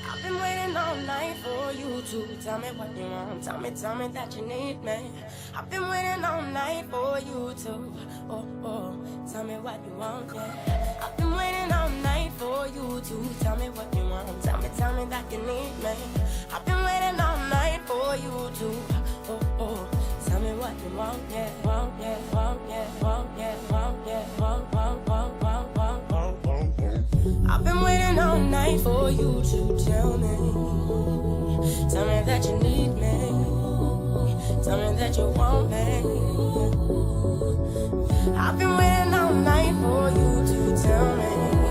I've been waiting all night for you to tell me what you want. Tell me that you need me. I've been waiting all night for you to, tell me what you want, yeah. I've been waiting all night for you to tell me what you want. Tell me that you need me. I've been waiting all night for you to, tell me what you want, yeah, want, yeah, want, yeah, want, yeah, want, yeah, want, want, want, want, want, want, want. I've been waiting all night for you to tell me that you need me, tell me that you want me. I've been waiting all night for you to tell me